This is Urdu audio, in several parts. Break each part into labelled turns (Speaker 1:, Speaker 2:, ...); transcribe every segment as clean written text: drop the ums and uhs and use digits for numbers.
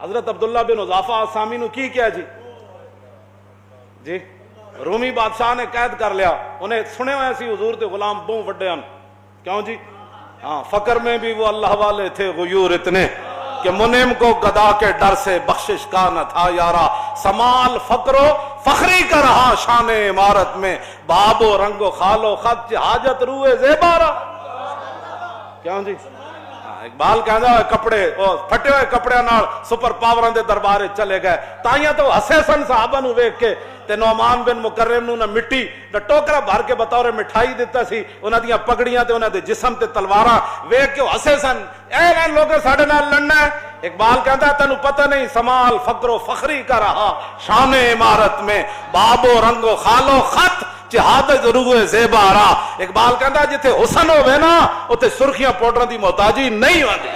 Speaker 1: حضرت عبداللہ بن حذافہ آسامی نو کی کیا جی رومی بادشاہ نے قید کر لیا, انہیں سنے ہوئے سی حضور دے غلام بہت وڈے ہیں, کیوں جی ہاں فقر میں بھی وہ اللہ والے تھے غیور اتنے کہ منعم کو گدا کے ڈر سے بخشش کا نہ تھا یارا, سمال فقر و فخری کا رہا شان عمارت میں, باب و رنگ و خال و خط حاجت روئے زیبارا. کیوں جی اقبال کہندا ہے کپڑے پھٹے ہوئے کپڑے نال سپر پاوراں دے دربارے چلے گئے, تائیاں تو ہسے سن صحابہ نو ویکھ کے. تے نعمان بن مکرم نو نہ مٹی نہ ٹوکرا بھر کے بطور مٹھائی دیتا سی, انہاں دیاں پگڑیاں تے انہاں دے جسم تے تلواراں ویکھ کے ہسے سن, اے لوگ ساڈے نال لڑنا ہے. اقبال کہندا تینوں پتہ نہیں سمال فقر و فخری کا رہا شان عمارت میں, باب و رنگ و خال و خط جہاد روح زیبارا. اقبال کہندا جتھے حسن ہوے نا اوتھے سرخیاں پاؤڈر دی محتاجی نہیں ہوندی.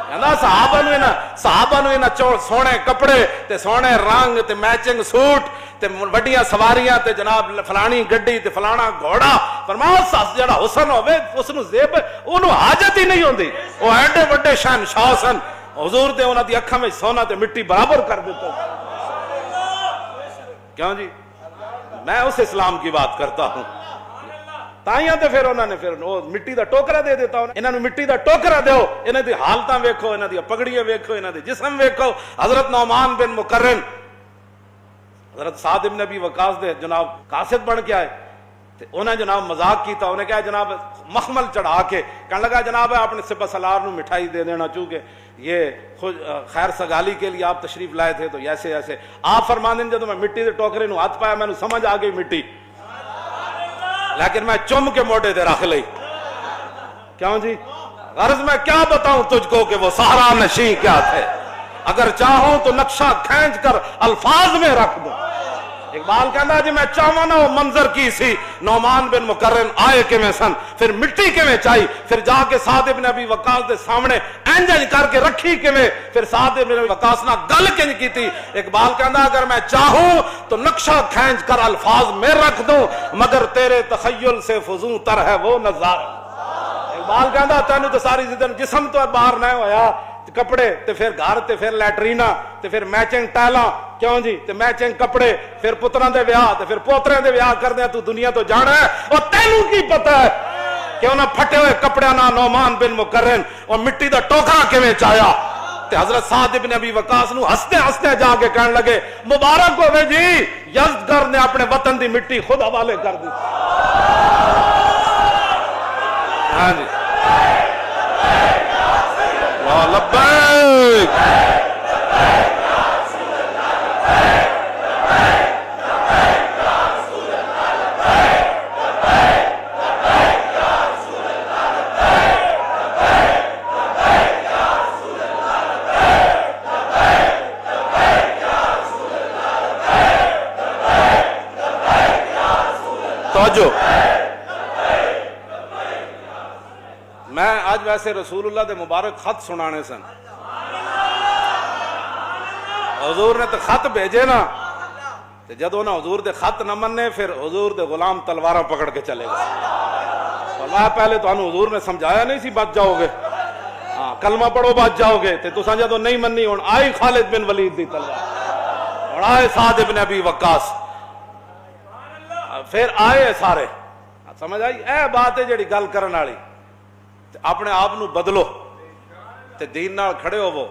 Speaker 1: کہندا صحابہ نو انہاں سونے کپڑے تے سونے رنگ تے میچنگ سوٹ تے وڈیاں سواریاں تے جناب فلانی گڈی تے فلانا گھوڑا, فرمایا جڑا حسن ہوے اس نو زیب اونوں حاجت ہی نہیں ہوندی. او ایڈے وڈے شہنشاہ سن, حضور دے انہاں دی اکھاں وچ سونا تے مٹی برابر کر دیتا. کیوں جی میں اس اسلام کی بات کرتا ہوں. تائیاں تے پھر انہوں نے پھر مٹی دا ٹوکرا دے دیتا, انہوں نے مٹی دا ٹوکرا دیو, انہوں دی حالتاں ویکھو, انہوں دی پگڑیاں ویکھو, انہوں دی جسم ویکھو. حضرت نعمان بن مکرم حضرت سعد بن ابی وقاص دے جناب قاصد بن کے آئے, انہیں جناب مذاق کیتا, انہیں کہا جناب مخمل چڑھا کے کہنے لگا جناب اپنے سپہ سالار نو مٹھائی دے دینا, چونکہ یہ خیر سگالی کے لیے آپ تشریف لائے تھے تو ایسے ایسے. آپ فرماندے ہیں جب میں مٹی دے ٹوکرے نو ہاتھ پایا میں نے سمجھ آ گئی مٹی, لیکن میں چم کے موٹے دے رکھ لئی. کیوں جی غرض میں کیا بتاؤں تجھ کو کہ وہ صحرا نشیں کیا تھے, اگر چاہوں تو نقشہ کھینچ کر الفاظ میں رکھ دوں. اقبال کہندا جی میں چاہواں نا وہ منظر کی سی, نعمان بن مکرم آئے کیویں سن, پھر مٹی کیویں چائی, پھر جا کے سعد بن ابی وقاص دے سامنے انج کر کے رکھی کیویں, پھر سعد بن ابی وقاص نہ گل کنج کیتی. اقبال کہندا اگر میں چاہوں تو نقشہ کھینچ کر الفاظ میں رکھ دوں, مگر تیرے تخیل سے فزوں تر ہے وہ نظارہ. اقبال کہندا تینوں تو ساری جسم تو باہر نہ ہویا, کپڑے تے پھر گھر تے پھر لیٹرینا تے پھر میچنگ ٹائلاں, کیوں جی تے میچنگ کپڑے, پھر پتراں دے ویاہ تے پھر پوترے دے ویاہ کردے, تو دنیا تو جانا ہے. اور تینوں کی پتہ ہے کہ انہاں پھٹے ہوئے کپڑیاں نال نعمان بن مکرم اور مٹی دا ٹوکرا کیویں چایا. تے حضرت سعد بن ابی وقاص نو ہستے ہستے جا کے کہنے لگے مبارک ہوے جی, یزدگرد نے اپنے وطن دی مٹی خود حوالے کر دی. ہاں جی لبیک توجہ. میں آج ویسے رسول اللہ دے مبارک خط سنانے سن, حضور نے تو خط بھیجے نا, جدو نا حضور دے خط نہ مننے پھر حضور دے غلام تلواراں پکڑ کے چلے گئے. فرمایا پہلے تو حضور نے سمجھایا نہیں سی بچ جاؤ گے, ہاں کلمہ پڑھو بچ جاؤ گے, تے تساں جدو نہیں مننی ہن آئی خالد بن ولید دی تلوار, اور آئے سعد بن ابی وقاص, پھر آئے سارے. سمجھ آئی اے بات ہے جڑی گل کرن والی, اپنے آپ نو بدلو تے دین نال کھڑے ہوو,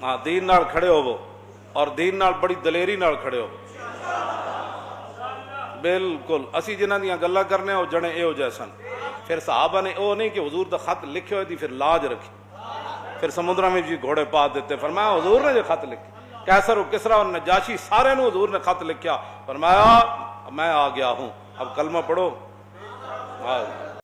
Speaker 1: ہاں دین نال کھڑے ہوو, اور دین نال بڑی دلیری نال کھڑے ہو. بالکل اسی جنہاں دیاں گلاں کرنے او جنے اے ہو جیسن. پھر صحابہ نے او نہیں کہ حضور دا خط لکھے ہوئے دی پھر لاج رکھی, پھر سمندراں میں جی گھوڑے پا دیتے. فرمایا حضور نے جو خط لکھے, کیسر و کسرا اور نجاشی سارے نو حضور نے خط لکھیا. فرمایا میں آ گیا ہوں, اب کلمہ پڑھو.